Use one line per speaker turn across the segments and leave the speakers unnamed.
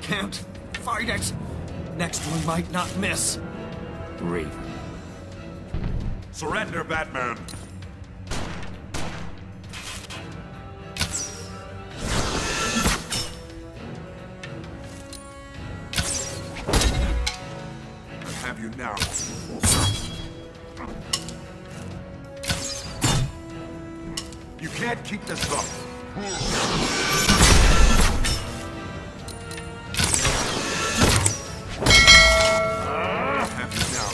can't fight it. Next one might not miss.
Raven.
Surrender, Batman. I have you now. You can't keep this up. I have you now.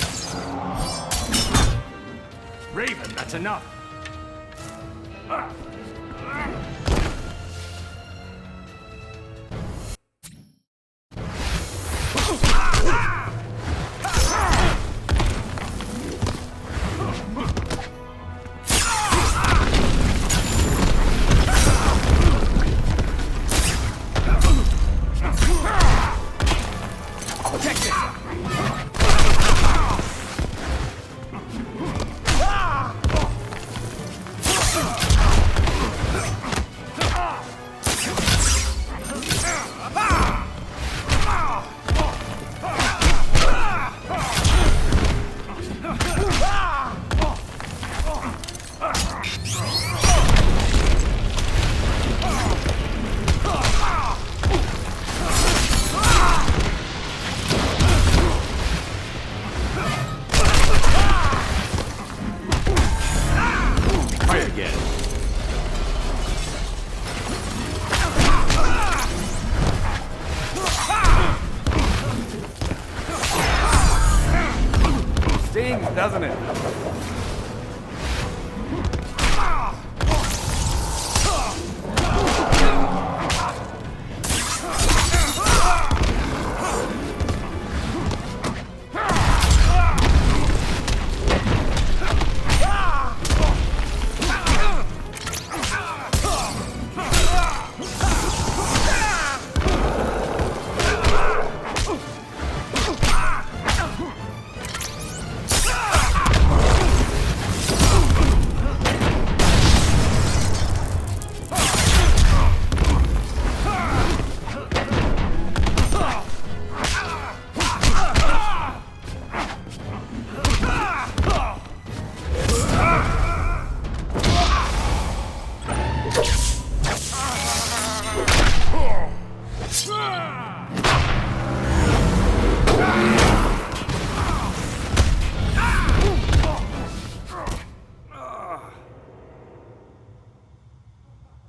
Raven, that's enough.
Doesn't it?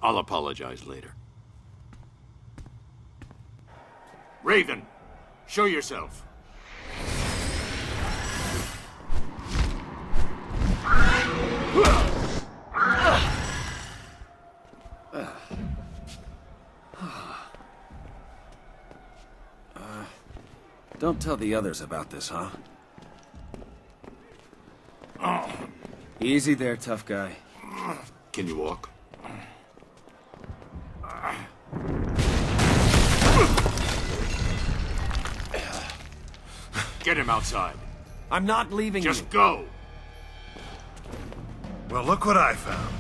I'll apologize later. Raven, show yourself.
Don't tell the others about this, huh? Easy there, tough guy.
Can you walk? Get him outside.
I'm not leaving you.
Just go.
Well, look what I found.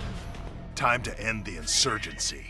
Time to end the insurgency.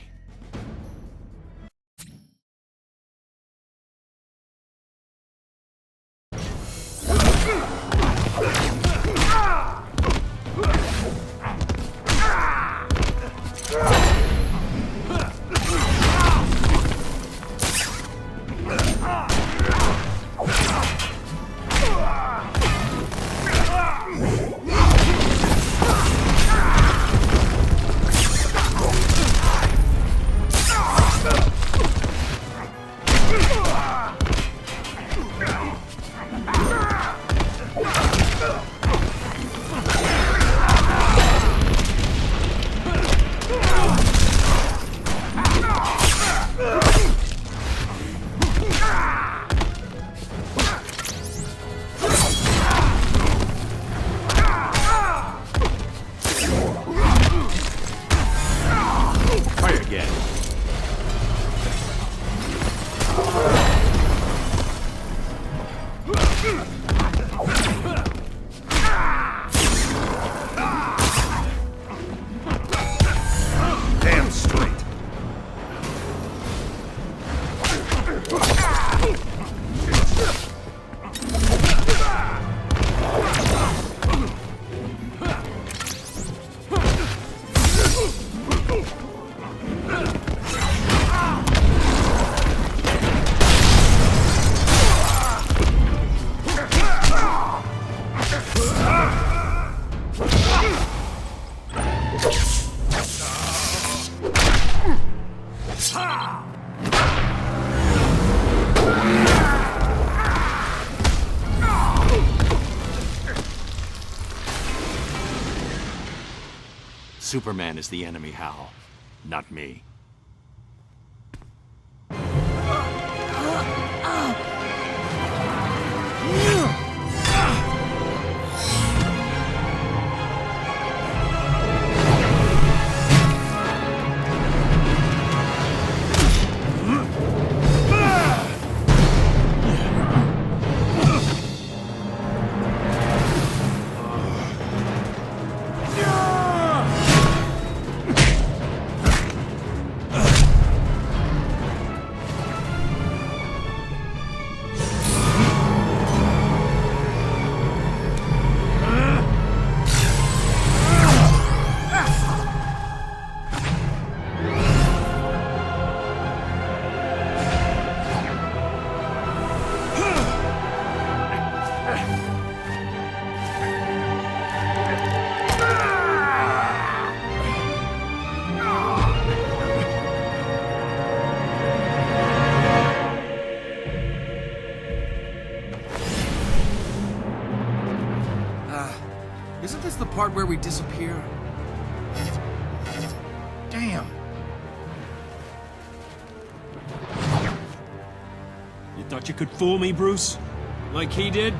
Superman is the enemy, Hal. Not me.
Isn't this the part where we disappear? Damn.
You thought you could fool me, Bruce? Like he did?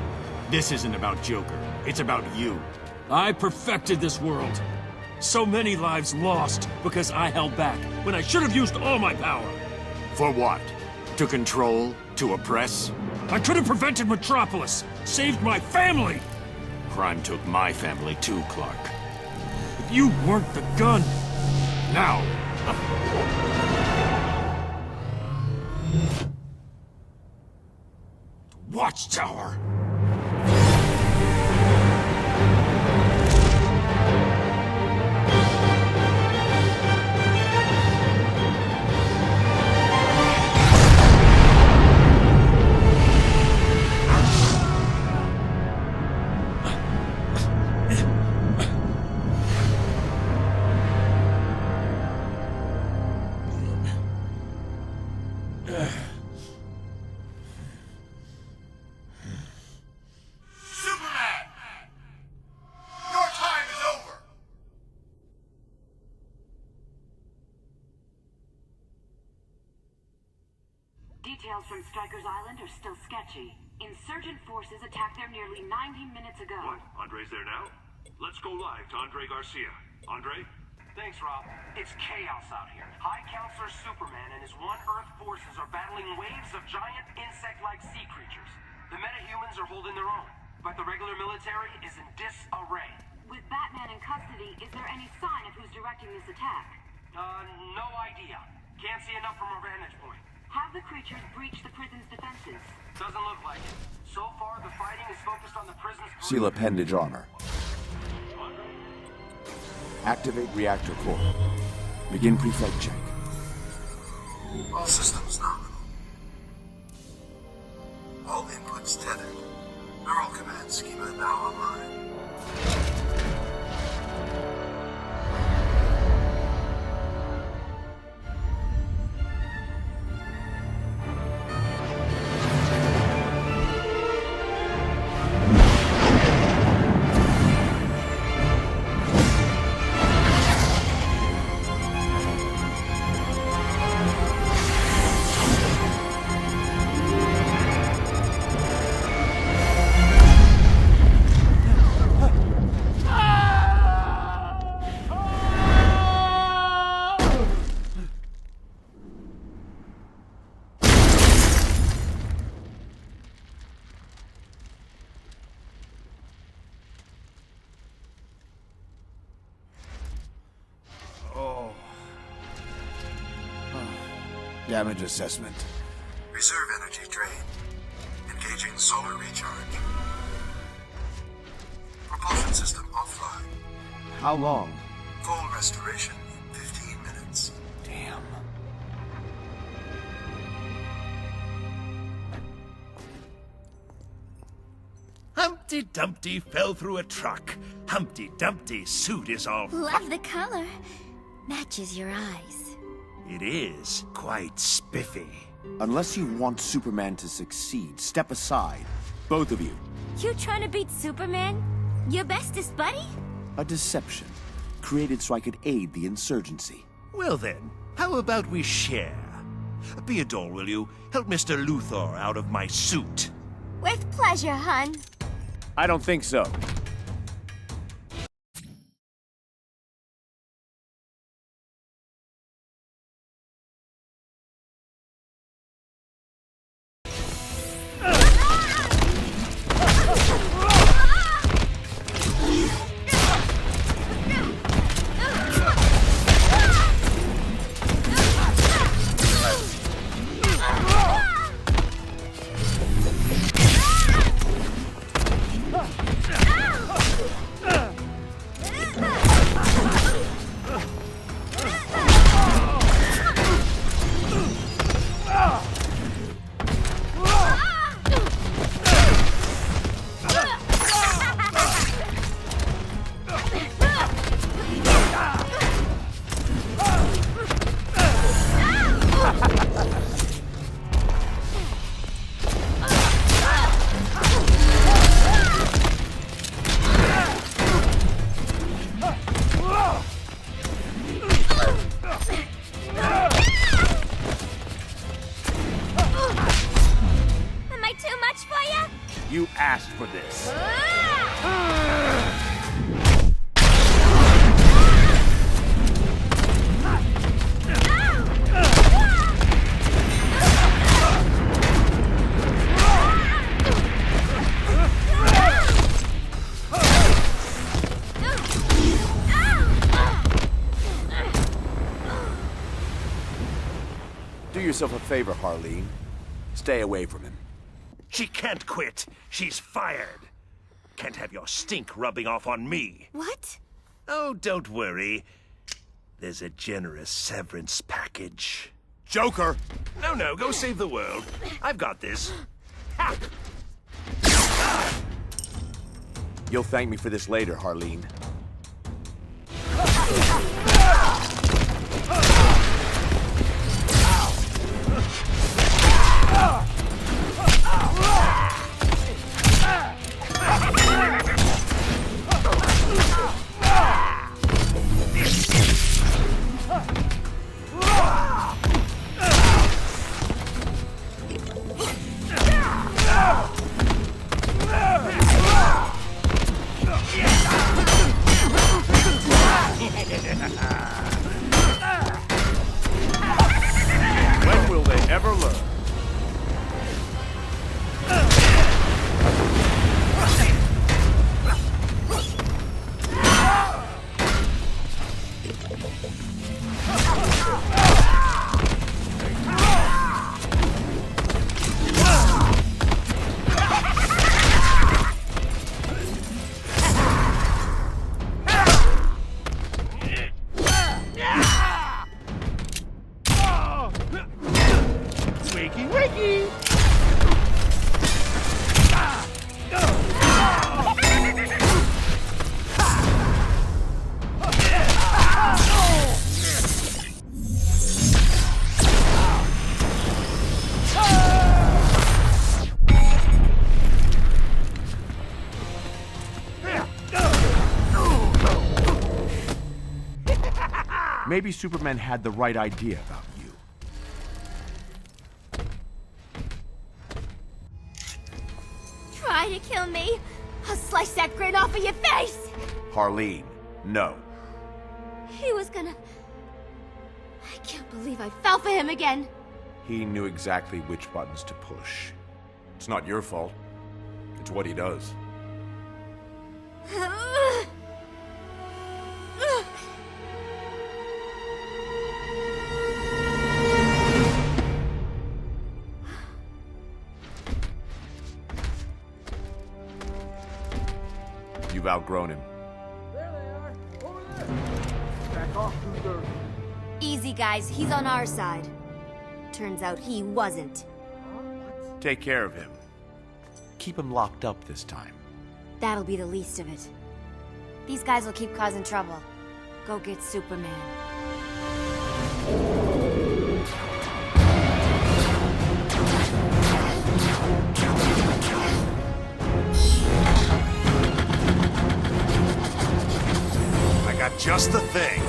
This isn't about Joker. It's about you.
I perfected this world. So many lives lost because I held back when I should have used all my power.
For what? To control? To oppress?
I could have prevented Metropolis, saved my family.
Crime took my family too, Clark.
If you weren't the gun.
Now!
Watchtower.
Superman! Your time is over!
Details from Stryker's Island are still sketchy. Insurgent forces attacked there nearly 90 minutes ago.
What? Andre's there now? Let's go live to Andre Garcia. Andre?
Thanks, Rob. It's chaos out here. High Counselor Superman and his One Earth forces are battling waves of giant insect-like sea creatures. The metahumans are holding their own, but the regular military is in disarray.
With Batman in custody, is there any sign of who's directing this attack?
No idea. Can't see enough from our vantage point.
Have the creatures breached the prison's defenses?
Doesn't look like it. So far, the fighting is focused on the prison's...
Seal appendage armor. Activate reactor core. Begin pre-flight check.
All systems nominal. All inputs tethered. Neural command schema now online.
Damage assessment.
Reserve energy drain. Engaging solar recharge. Propulsion system offline.
How long?
Full restoration in 15 minutes.
Damn.
Humpty Dumpty fell through a truck. Humpty Dumpty's suit is all...
Love the color. Matches your eyes.
It is quite spiffy.
Unless you want Superman to succeed, step aside. Both of you.
You trying to beat Superman? Your bestest buddy?
A deception. created so I could aid the insurgency.
Well then, how about we share? Theodore, will you help Mr. Luthor out of my suit?
With pleasure, hun.
I don't think so. You asked for this. Do yourself a favor, Harleen. Stay away from him.
She can't quit. She's fired. Can't have your stink rubbing off on me.
What?
Oh, don't worry. There's a generous severance package.
Joker!
No, go save the world. I've got this. Ha!
You'll thank me for this later, Harleen. When will they ever learn? Maybe Superman had the right idea about you.
Try to kill me. I'll slice that grin off of your face.
Harleen, no.
He was gonna... I can't believe I fell for him again.
He knew exactly which buttons to push. It's not your fault. It's what he does. You've outgrown him.
There they are. Over there. Back off, Luther.
Easy, guys. He's on our side. Turns out he wasn't.
Take care of him. Keep him locked up this time.
That'll be the least of it. These guys will keep causing trouble. Go get Superman.
I got
just the thing.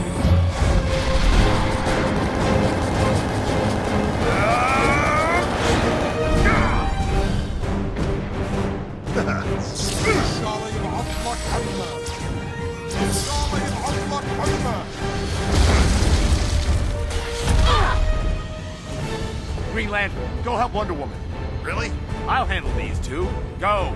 Green Lantern, go help Wonder Woman.
Really?
I'll handle these two. Go.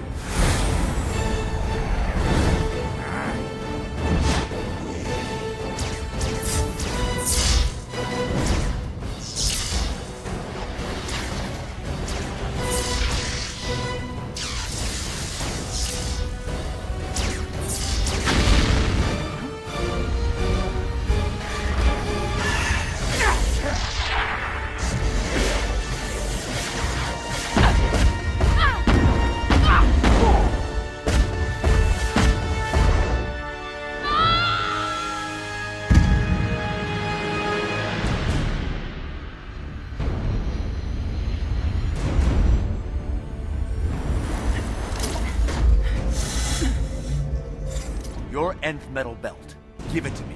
Your nth metal belt. Give it to me.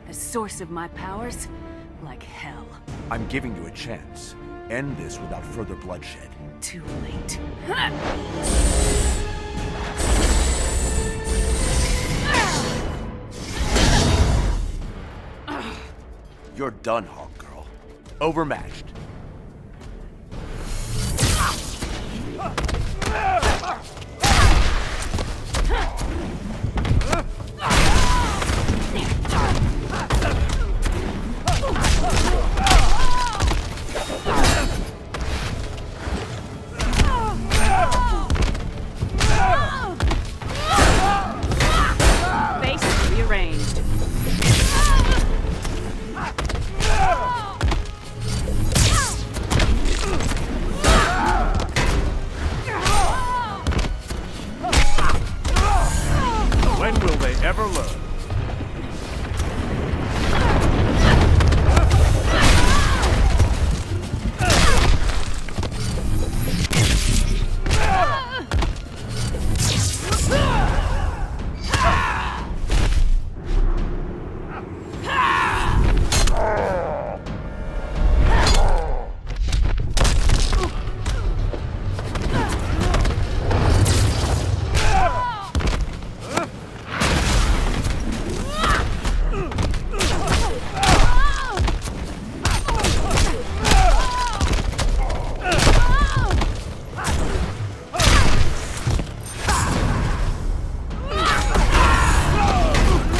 A source of my powers? Like hell.
I'm giving you a chance. End this without further bloodshed.
Too late.
You're done, Hawk Girl. Overmatched.
Face rearranged.
When will they ever learn?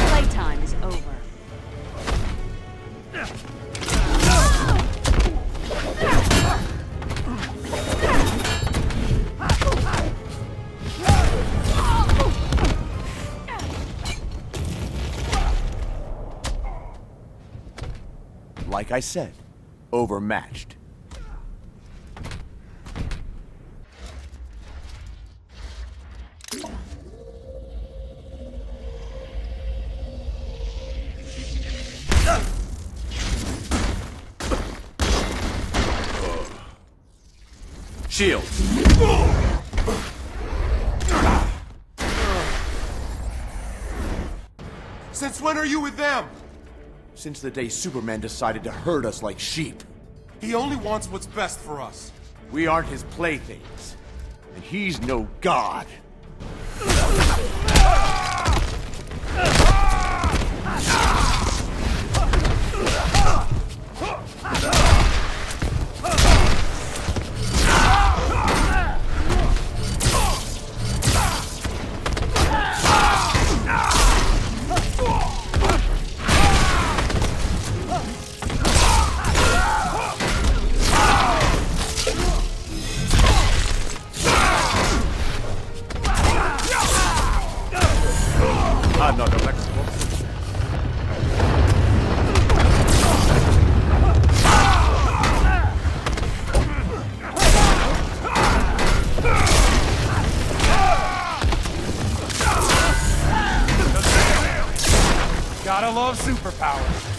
Playtime is over.
Like I said, overmatched. Shield.
Since when are you with them?
Since the day Superman decided to herd us like sheep.
He only wants what's best for us.
We aren't his playthings. And he's no god. I'm not electrical.
Gotta love superpowers.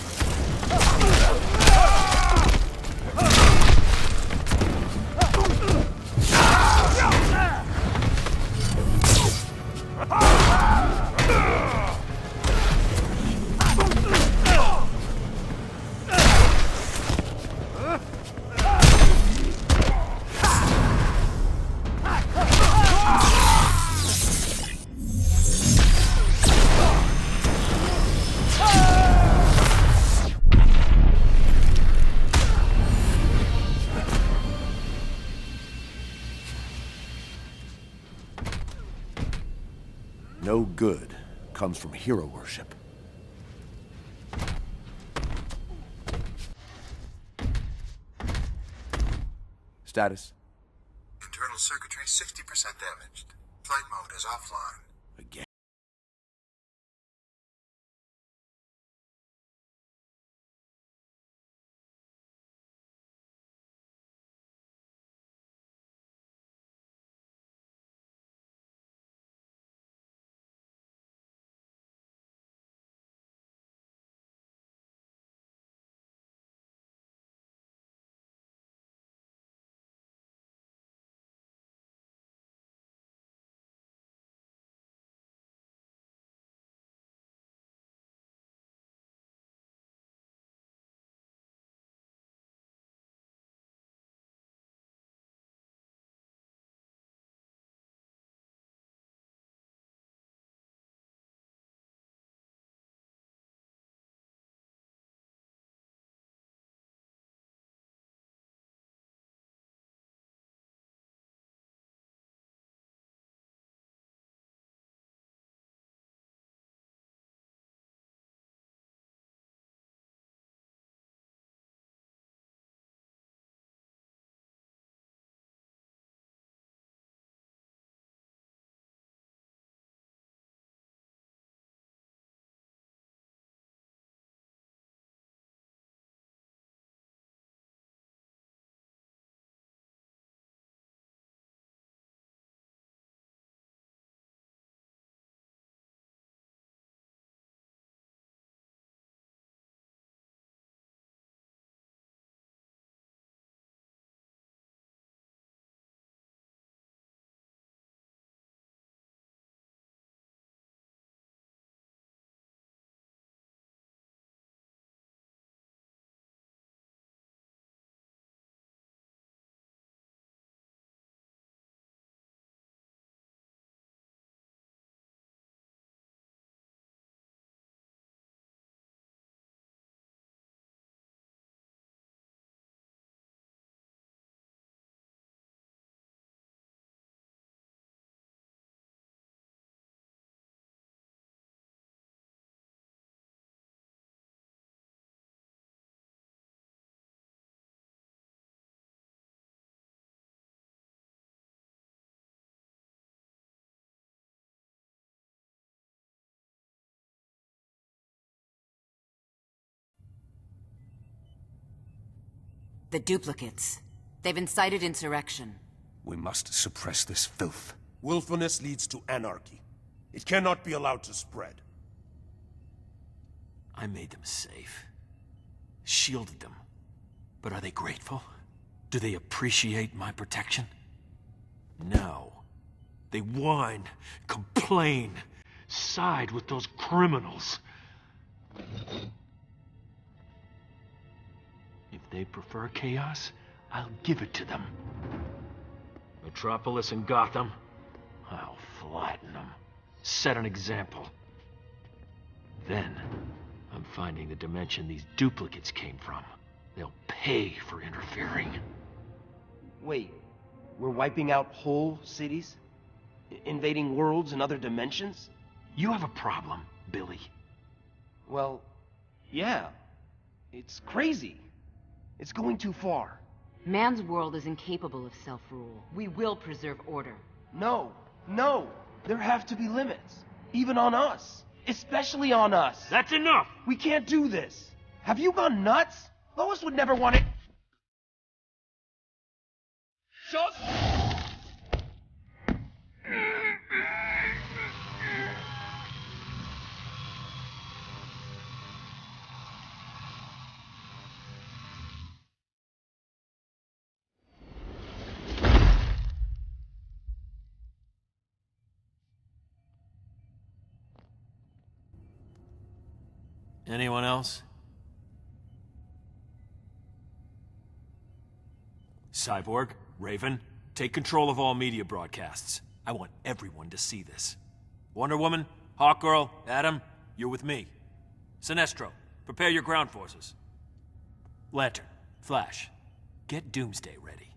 No good comes from hero worship. Status?
Internal circuitry 60% damaged. Flight mode is offline.
Again.
The duplicates. They've incited insurrection.
We must suppress this filth. Willfulness leads to anarchy. It cannot be allowed to spread.
I made them safe. Shielded them. But are they grateful? Do they appreciate my protection? No. They whine, complain, side with those criminals. If they prefer chaos, I'll give it to them. Metropolis and Gotham, I'll flatten them. Set an example. Then, I'm finding the dimension these duplicates came from. They'll pay for interfering.
Wait, we're wiping out whole cities? Invading worlds and other dimensions?
You have a problem, Billy.
Well, yeah. It's crazy. It's going too far.
Man's world is incapable of self-rule. We will preserve order.
No, no. There have to be limits. Even on us. Especially on us.
That's enough!
We can't do this. Have you gone nuts? Lois would never want it. Just...
Anyone else? Cyborg, Raven, take control of all media broadcasts. I want everyone to see this. Wonder Woman, Hawkgirl, Adam, you're with me. Sinestro, prepare your ground forces. Lantern, Flash, get Doomsday ready.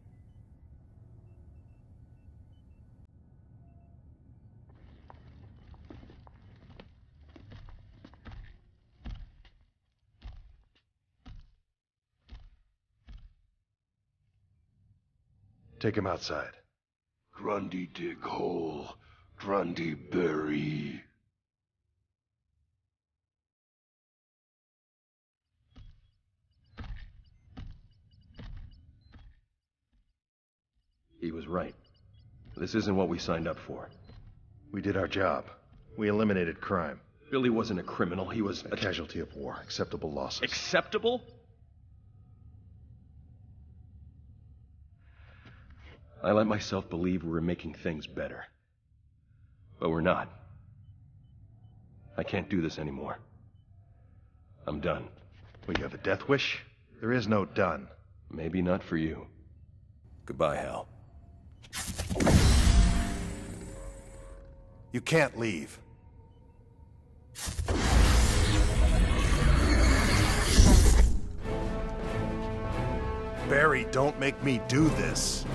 Take him outside.
Grundy dig hole. Grundy bury.
He was right. This isn't what we signed up for. We did our job. We eliminated crime.
Billy wasn't a criminal, he was
a casualty of war. Acceptable losses.
Acceptable?
I let myself believe we were making things better. But we're not. I can't do this anymore. I'm done.
Well, you have a death wish? There is no done.
Maybe not for you. Goodbye, Hal.
You can't leave. Barry, don't make me do this.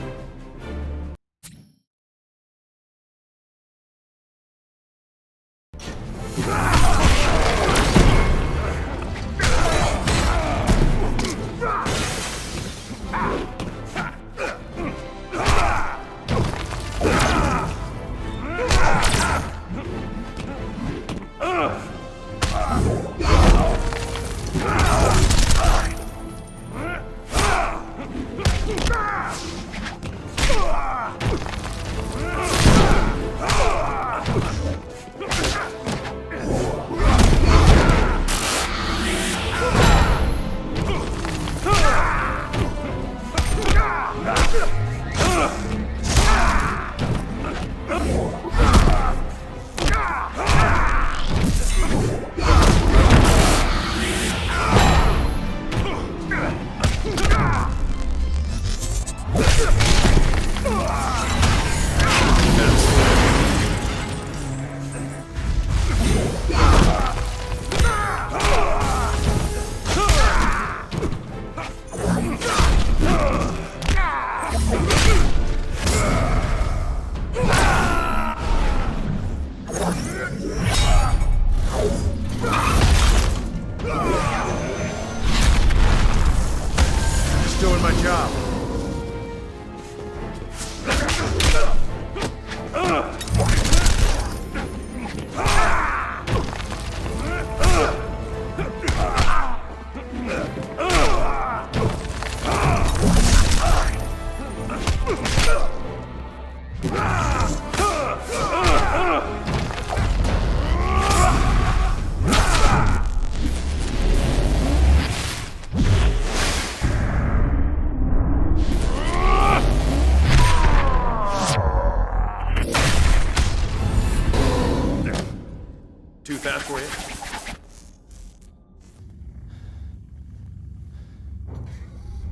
Too fast for you?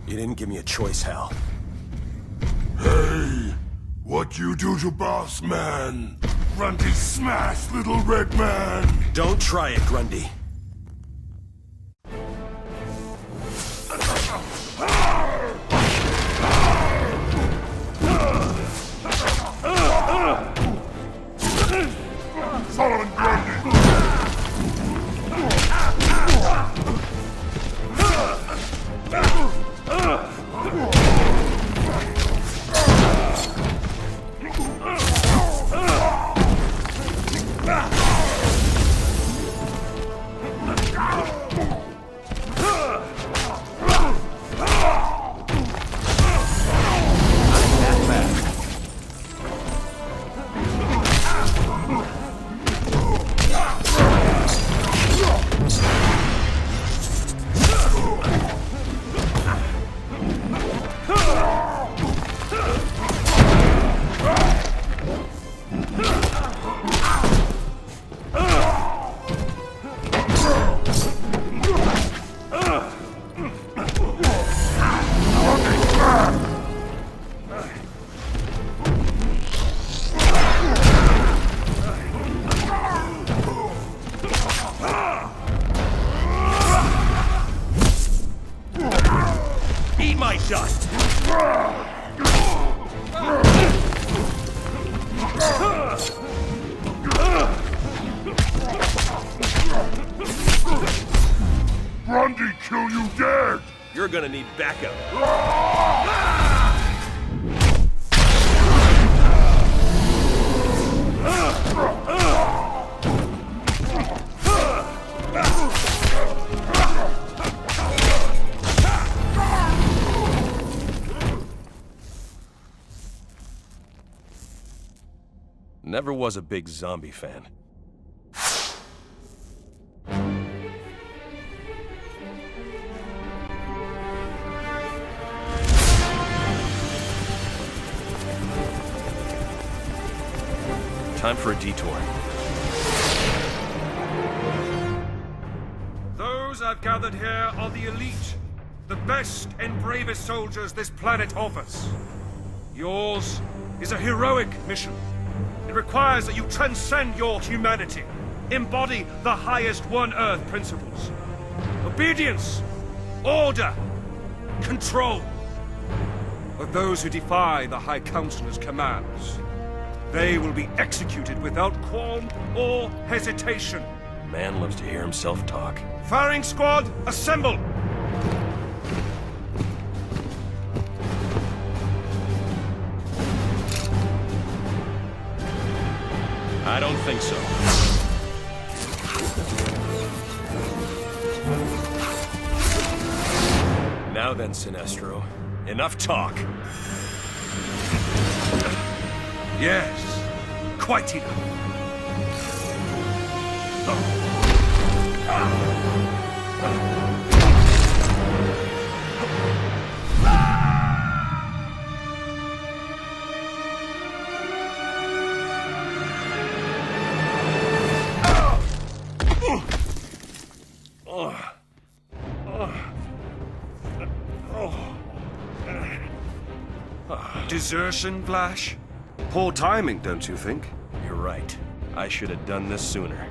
You didn't give me a choice, Hal.
Hey! What you do to boss man? Grundy smash, little red man!
Don't try it, Grundy.
Solomon Grundy!
Eat my dust!
Grundy kill you dead!
You're gonna need backup.
Never was a big zombie fan. Time for a detour.
Those I've gathered here are the elite, the best and bravest soldiers this planet offers. Yours is a heroic mission. It requires that you transcend your humanity, embody the highest One Earth principles. Obedience, order, control. But those who defy the High Counselor's commands, they will be executed without qualm or hesitation.
Man loves to hear himself talk.
Firing squad, assemble!
I don't think so. Now then, Sinestro. Enough talk.
Yes, quite enough. Desertion, Vlash? Poor timing, don't you think?
You're right. I should have done this sooner.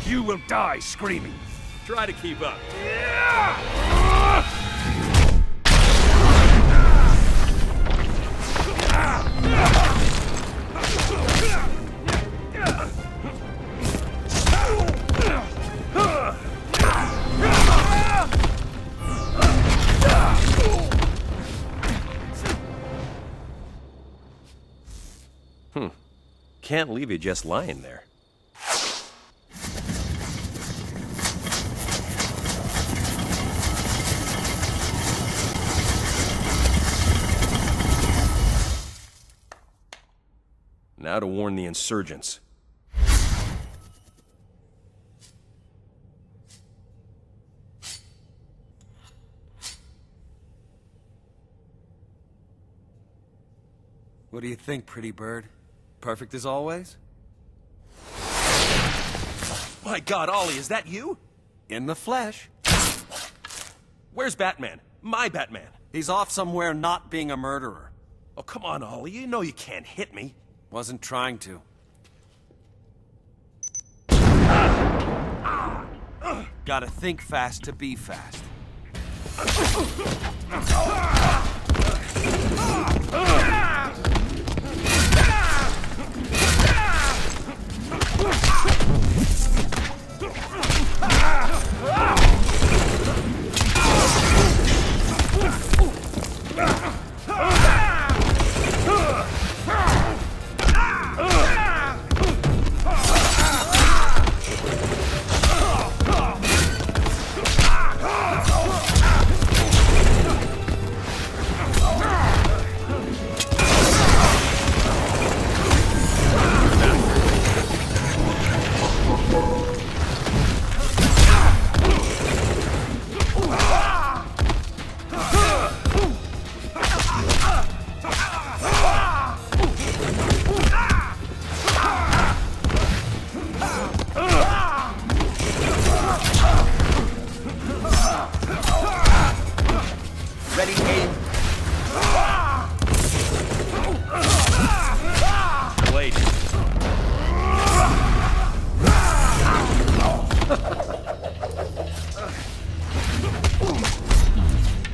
You will die screaming.
Try to keep up. Can't leave you just lying there. Now to warn the insurgents.
What do you think, pretty bird? Perfect as always?
My God, Ollie, is that you?
In the flesh.
Where's Batman? My Batman.
He's off somewhere not being a murderer.
Oh, come on, Ollie. You know you can't hit me.
Wasn't trying to. Gotta think fast to be fast.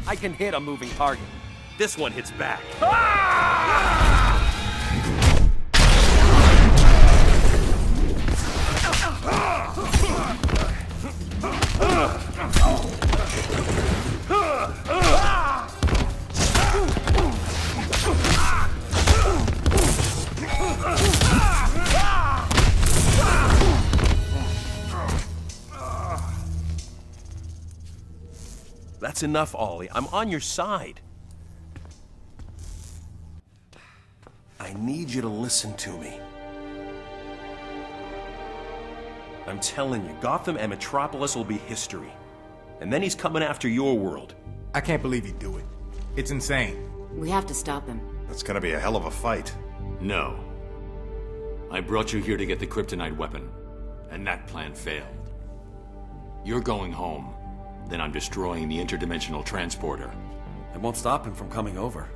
I can hit a moving target. This one hits back.
That's enough, Ollie. I'm on your side. I need you to listen to me. I'm telling you, Gotham and Metropolis will be history. And then he's coming after your world.
I can't believe he'd do it. It's insane.
We have to stop him.
That's gonna be a hell of a fight.
No. I brought you here to get the kryptonite weapon, and that plan failed. You're going home. Then I'm destroying the interdimensional transporter.
It won't stop him from coming over.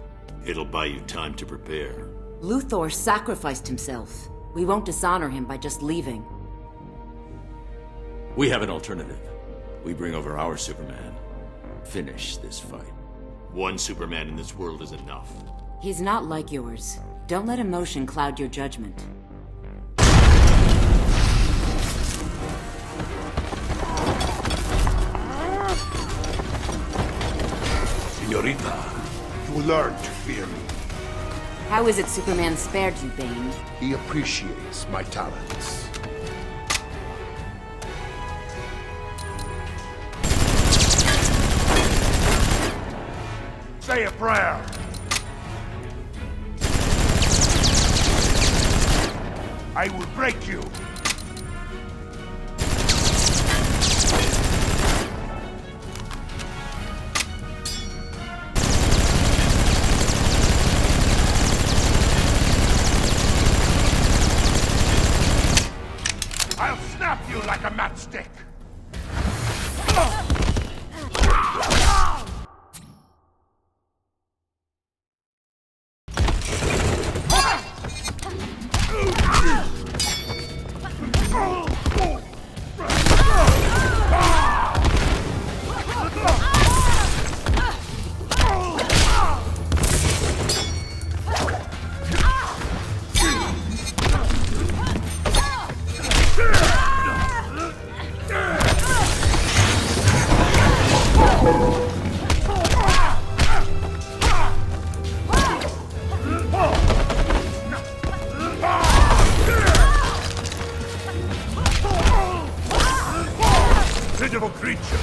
It'll buy you time to prepare.
Luthor sacrificed himself. We won't dishonor him by just leaving.
We have an alternative. We bring over our Superman. Finish this fight. One Superman in this world is enough.
He's not like yours. Don't let emotion cloud your judgment.
Señorita, you will learn to fear me.
How is it Superman spared you, Bane?
He appreciates my talents. Say a prayer. I will break you. I'll snap you like a matchstick. Pitiful creature!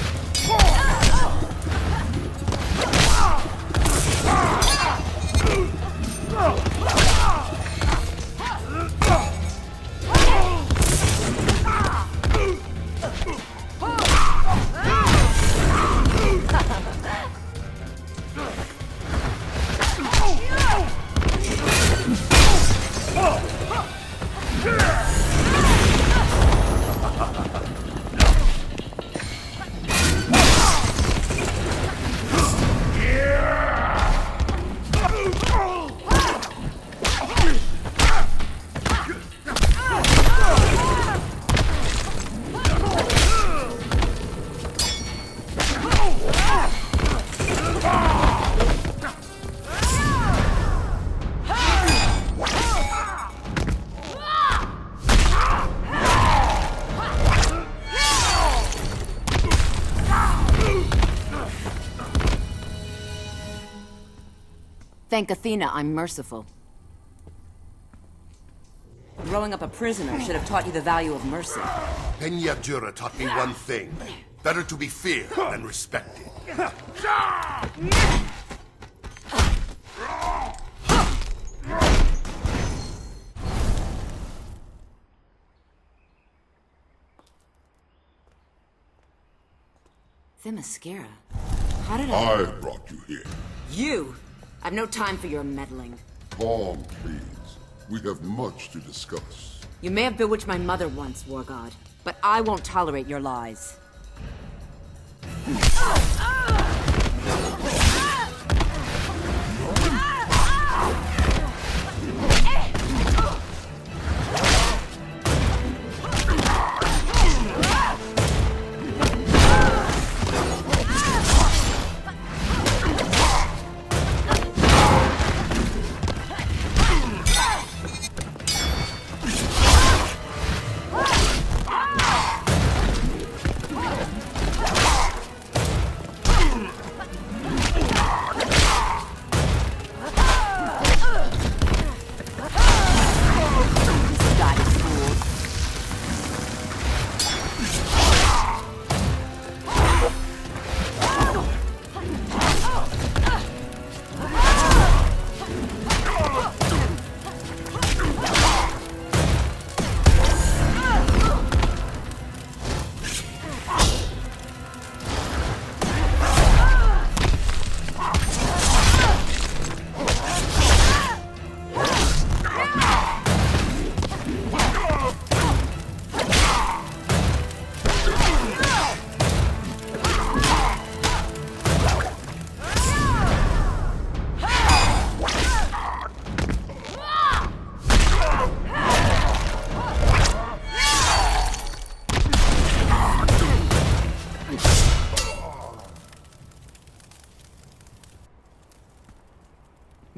Thank Athena, I'm merciful. Growing up a prisoner should have taught you the value of mercy.
Peña Dura taught me one thing. Better to be feared than respected.
Themyscira? How did
I brought you here.
You! I've no time for your meddling.
Calm, please. We have much to discuss.
You may have bewitched my mother once, War God, but I won't tolerate your lies.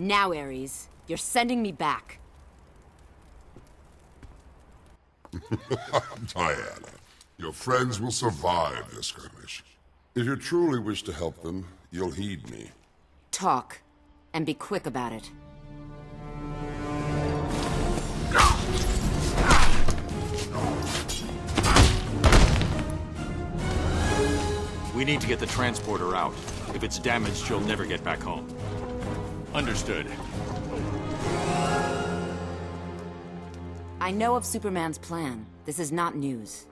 Now, Ares, you're sending me back.
Diana, your friends will survive this skirmish. If you truly wish to help them, you'll heed me.
Talk, and be quick about it.
We need to get the transporter out. If it's damaged, she'll never get back home. Understood.
I know of Superman's plan. This is not news.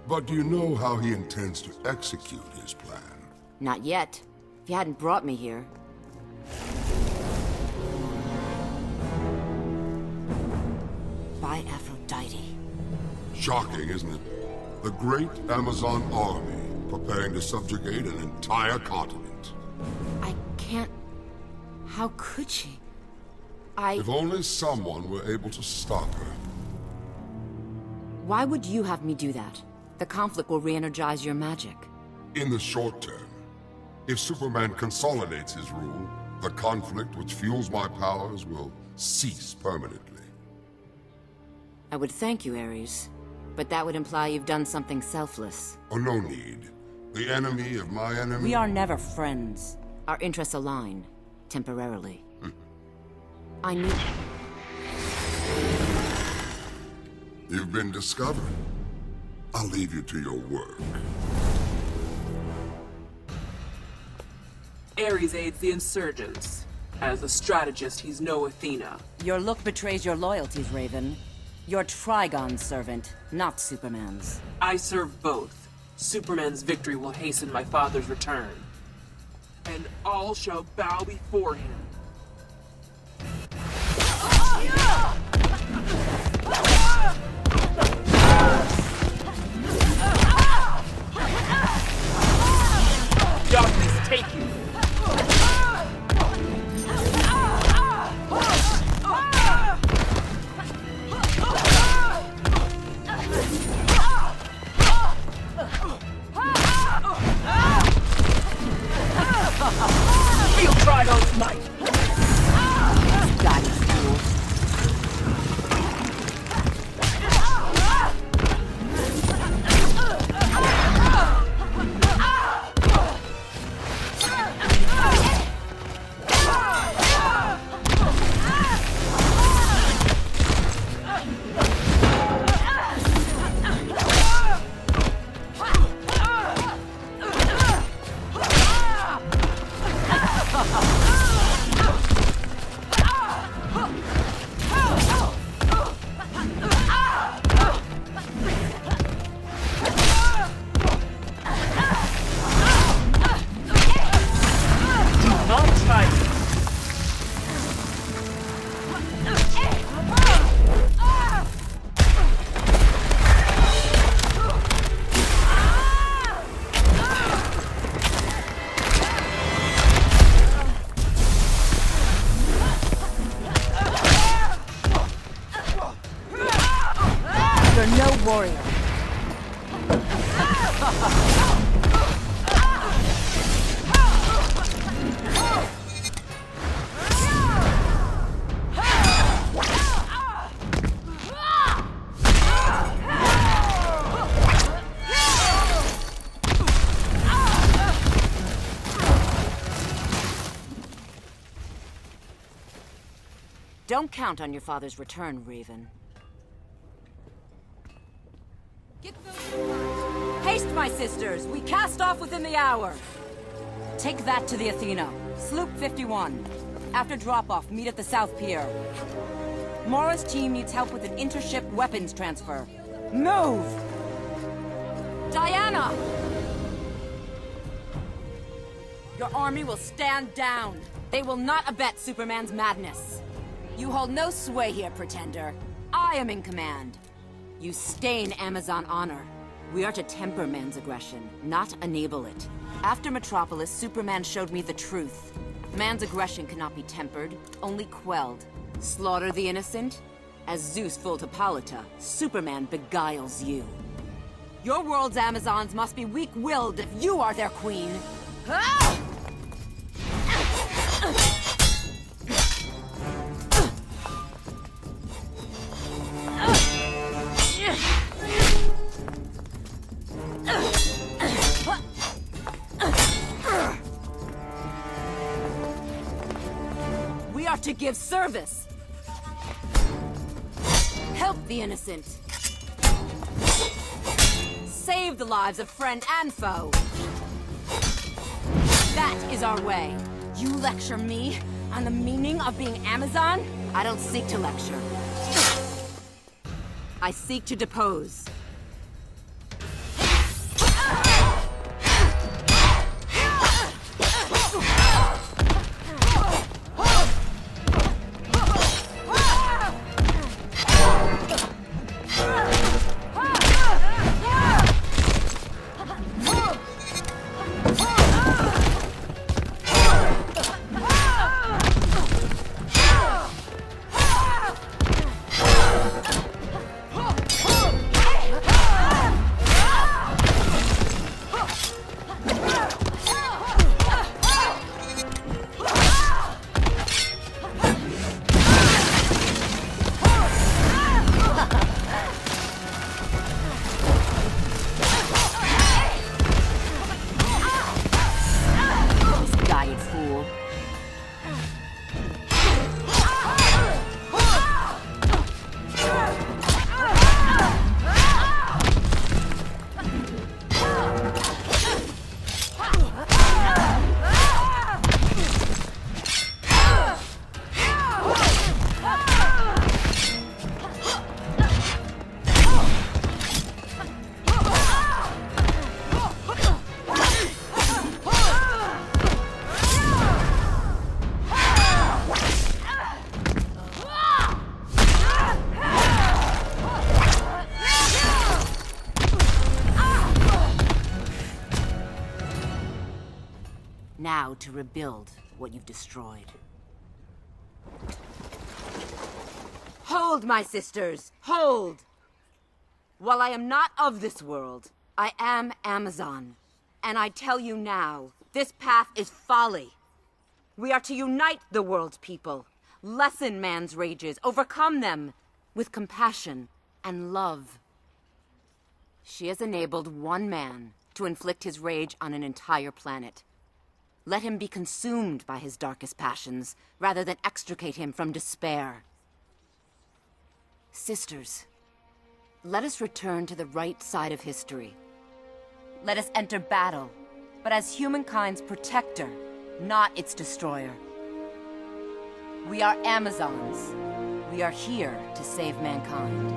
But do you know how he intends to execute his plan?
Not yet. If you hadn't brought me here. By Aphrodite.
Shocking, isn't it? The great Amazon army preparing to subjugate an entire continent.
I can't... How could she?
If only someone were able to stop her.
Why would you have me do that? The conflict will re-energize your magic.
In the short term, if Superman consolidates his rule, the conflict which fuels my powers will cease permanently.
I would thank you, Ares. But that would imply you've done something selfless.
Oh, no need. The enemy of my enemy...
We are never friends. Our interests align. Temporarily. I need...
You've been discovered. I'll leave you to your work.
Ares aids the insurgents. As a strategist, he's no Athena.
Your look betrays your loyalties, Raven. You're Trigon's servant, not Superman's.
I serve both. Superman's victory will hasten my father's return. And all shall bow before him. Darkness, take you! Feel Trigon's might! Got it, fool. Warrior. Don't count on your father's return, Raven. Haste, my sisters! We cast off within the hour! Take that to the Athena. Sloop 51. After drop-off, meet at the South Pier. Mora's team needs help with an intership weapons transfer. Move! Diana! Your army will stand down. They will not abet Superman's madness. You hold no sway here, Pretender. I am in command. You stain Amazon honor. We are to temper man's aggression, not enable it. After Metropolis, Superman showed me the truth. Man's aggression cannot be tempered, only quelled. Slaughter the innocent? As Zeus fooled Hippolyta, Superman beguiles you. Your world's Amazons must be weak-willed if you are their queen. Ah! are to give service. Help the innocent. Save the lives of friend and foe. That is our way. You lecture me on the meaning of being Amazon? I don't seek to lecture. I seek to depose. Now to rebuild what you've destroyed. Hold, my sisters! Hold! While I am not of this world, I am Amazon. And I tell you now, this path is folly. We are to unite the world's people, lessen man's rages, overcome them with compassion and love. She has enabled one man to inflict his rage on an entire planet. Let him be consumed by his darkest passions, rather than extricate him from despair. Sisters, let us return to the right side of history. Let us enter battle, but as humankind's protector, not its destroyer. We are Amazons. We are here to save mankind.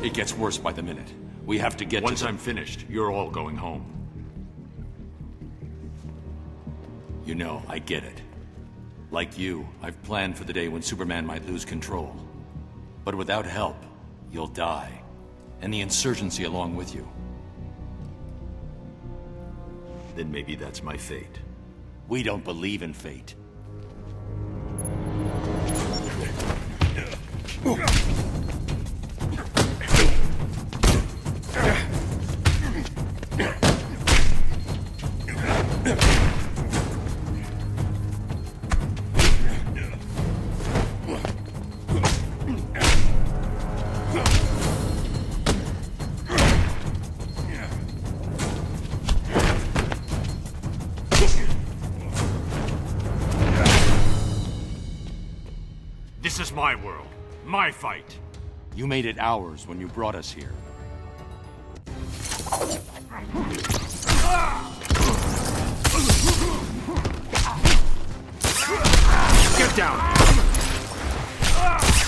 It gets worse by the minute. We have to get
Once I'm finished, you're all going home.
You know, I get it. Like you, I've planned for the day when Superman might lose control. But without help, you'll die. And the insurgency along with you.
Then maybe that's my fate.
We don't believe in fate.
This is my world. My fight.
You made it ours when you brought us here.
Get down!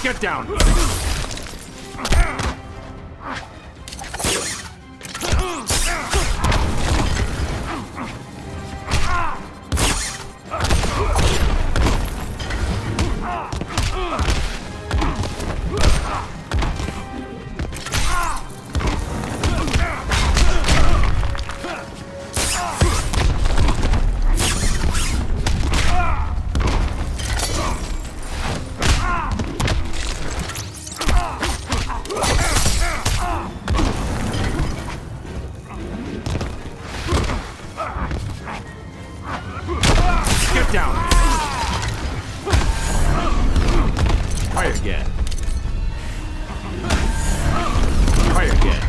Get down!
again. Try again.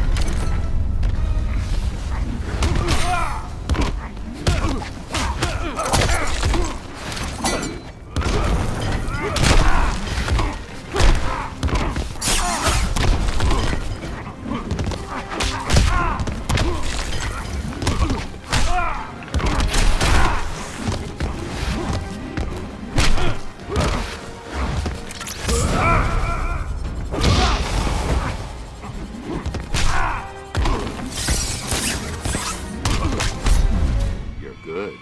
Good.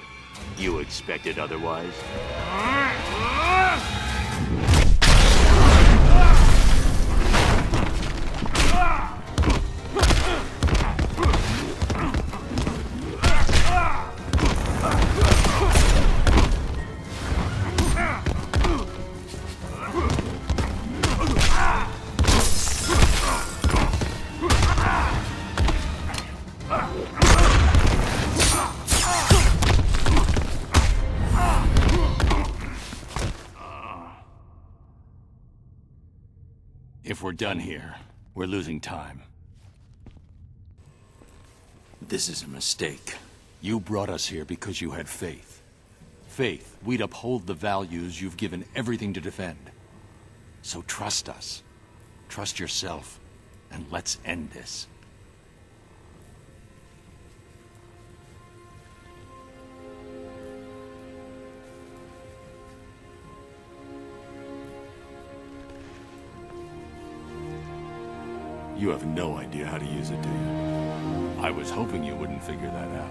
You expected otherwise? If we're done here, we're losing time. This is a mistake. You brought us here because you had faith. Faith we'd uphold the values you've given everything to defend. So trust us. Trust yourself. And let's end this. You have no idea how to use it, do you? I was hoping you wouldn't figure that out.